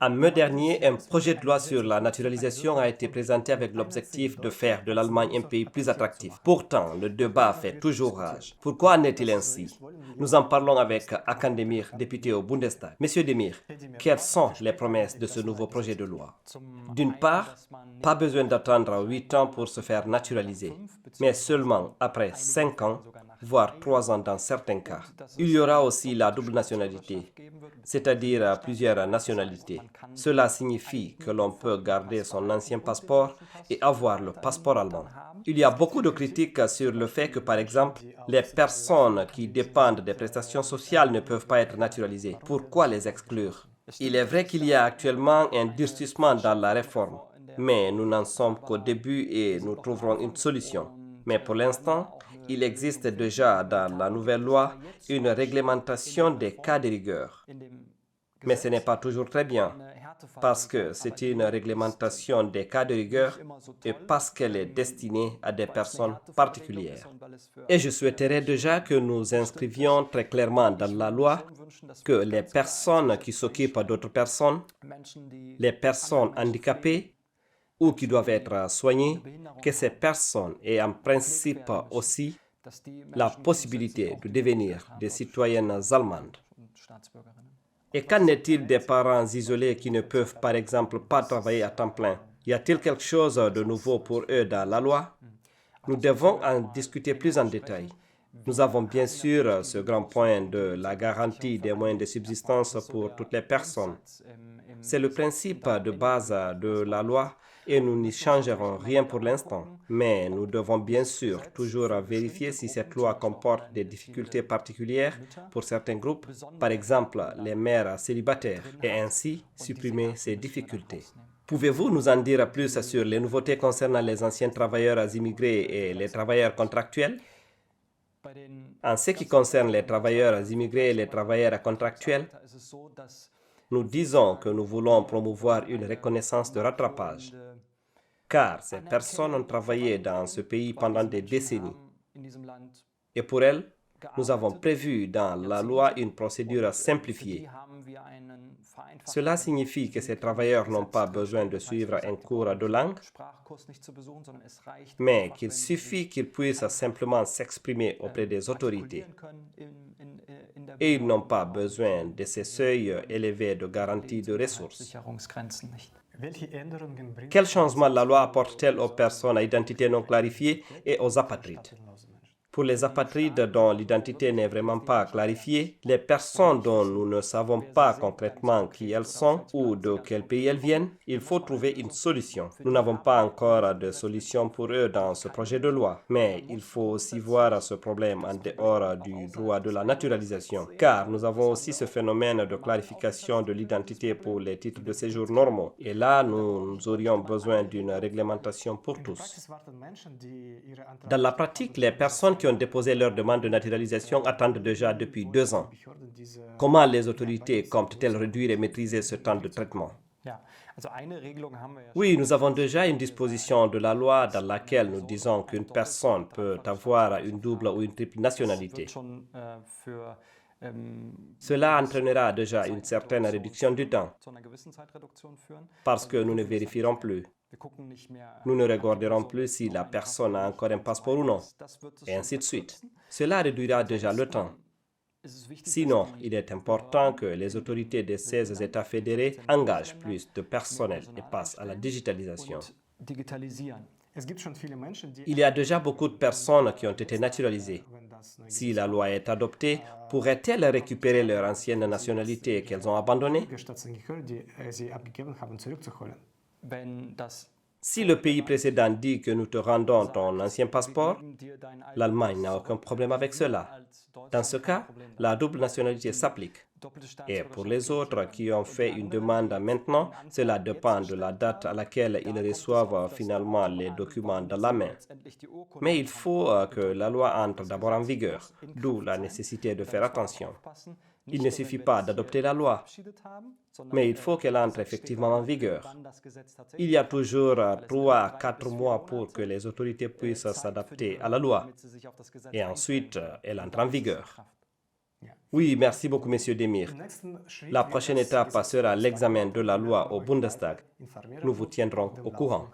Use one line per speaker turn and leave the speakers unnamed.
En mai dernier, un projet de loi sur la naturalisation a été présenté avec l'objectif de faire de l'Allemagne un pays plus attractif. Pourtant, le débat fait toujours rage. Pourquoi en est-il ainsi? Nous en parlons avec Hakan Demir, député au Bundestag. Monsieur Demir, quelles sont les promesses de ce nouveau projet de loi? D'une part, pas besoin d'attendre 8 ans pour se faire naturaliser, mais seulement après 5 ans, voire 3 ans dans certains cas. Il y aura aussi la double nationalité, c'est-à-dire plusieurs nationalités. Cela signifie que l'on peut garder son ancien passeport et avoir le passeport allemand. Il y a beaucoup de critiques sur le fait que, par exemple, les personnes qui dépendent des prestations sociales ne peuvent pas être naturalisées. Pourquoi les exclure? Il est vrai qu'il y a actuellement un durcissement dans la réforme, mais nous n'en sommes qu'au début et nous trouverons une solution. Mais pour l'instant, il existe déjà dans la nouvelle loi une réglementation des cas de rigueur. Mais ce n'est pas toujours très bien, parce que c'est une réglementation des cas de rigueur et parce qu'elle est destinée à des personnes particulières. Et je souhaiterais déjà que nous inscrivions très clairement dans la loi que les personnes qui s'occupent d'autres personnes, les personnes handicapées ou qui doivent être soignées, que ces personnes aient en principe aussi la possibilité de devenir des citoyennes allemandes. Et qu'en est-il des parents isolés qui ne peuvent par exemple pas travailler à temps plein? Y a-t-il quelque chose de nouveau pour eux dans la loi? Nous devons en discuter plus en détail. Nous avons bien sûr ce grand point de la garantie des moyens de subsistance pour toutes les personnes. C'est le principe de base de la loi et nous n'y changerons rien pour l'instant. Mais nous devons bien sûr toujours vérifier si cette loi comporte des difficultés particulières pour certains groupes, par exemple les mères célibataires, et ainsi supprimer ces difficultés. Pouvez-vous nous en dire plus sur les nouveautés concernant les anciens travailleurs immigrés et les travailleurs contractuels? En ce qui concerne les travailleurs immigrés et les travailleurs contractuels, nous disons que nous voulons promouvoir une reconnaissance de rattrapage, car ces personnes ont travaillé dans ce pays pendant des décennies. Et pour elles, nous avons prévu dans la loi une procédure simplifiée. Cela signifie que ces travailleurs n'ont pas besoin de suivre un cours de langue, mais qu'il suffit qu'ils puissent simplement s'exprimer auprès des autorités. Et ils n'ont pas besoin de ces seuils élevés de garantie de ressources. Quel changement la loi apporte-t-elle aux personnes à identité non clarifiée et aux apatrides? Pour les apatrides dont l'identité n'est vraiment pas clarifiée, les personnes dont nous ne savons pas concrètement qui elles sont ou de quel pays elles viennent, il faut trouver une solution. Nous n'avons pas encore de solution pour eux dans ce projet de loi, mais il faut aussi voir ce problème en dehors du droit de la naturalisation, car nous avons aussi ce phénomène de clarification de l'identité pour les titres de séjour normaux. Et là, nous aurions besoin d'une réglementation pour tous. Dans la pratique, les personnes qui ont déposé leur demande de naturalisation attendent déjà depuis 2 ans. Comment les autorités comptent-elles réduire et maîtriser ce temps de traitement? Oui, nous avons déjà une disposition de la loi dans laquelle nous disons qu'une personne peut avoir une double ou une triple nationalité. Cela entraînera déjà une certaine réduction du temps, parce que nous ne vérifierons plus. Nous ne regarderons plus si la personne a encore un passeport ou non, et ainsi de suite. Cela réduira déjà le temps. Sinon, il est important que les autorités des 16 États fédérés engagent plus de personnel et passent à la digitalisation. Il y a déjà beaucoup de personnes qui ont été naturalisées. Si la loi est adoptée, pourraient-elles récupérer leur ancienne nationalité qu'elles ont abandonnée? Si le pays précédent dit que nous te rendons ton ancien passeport, l'Allemagne n'a aucun problème avec cela. Dans ce cas, la double nationalité s'applique. Et pour les autres qui ont fait une demande maintenant, cela dépend de la date à laquelle ils reçoivent finalement les documents dans la main. Mais il faut que la loi entre d'abord en vigueur, d'où la nécessité de faire attention. Il ne suffit pas d'adopter la loi, mais il faut qu'elle entre effectivement en vigueur. Il y a toujours 3 à 4 mois pour que les autorités puissent s'adapter à la loi, et ensuite elle entre en vigueur. Oui, merci beaucoup, Monsieur Demir. La prochaine étape sera l'examen de la loi au Bundestag. Nous vous tiendrons au courant.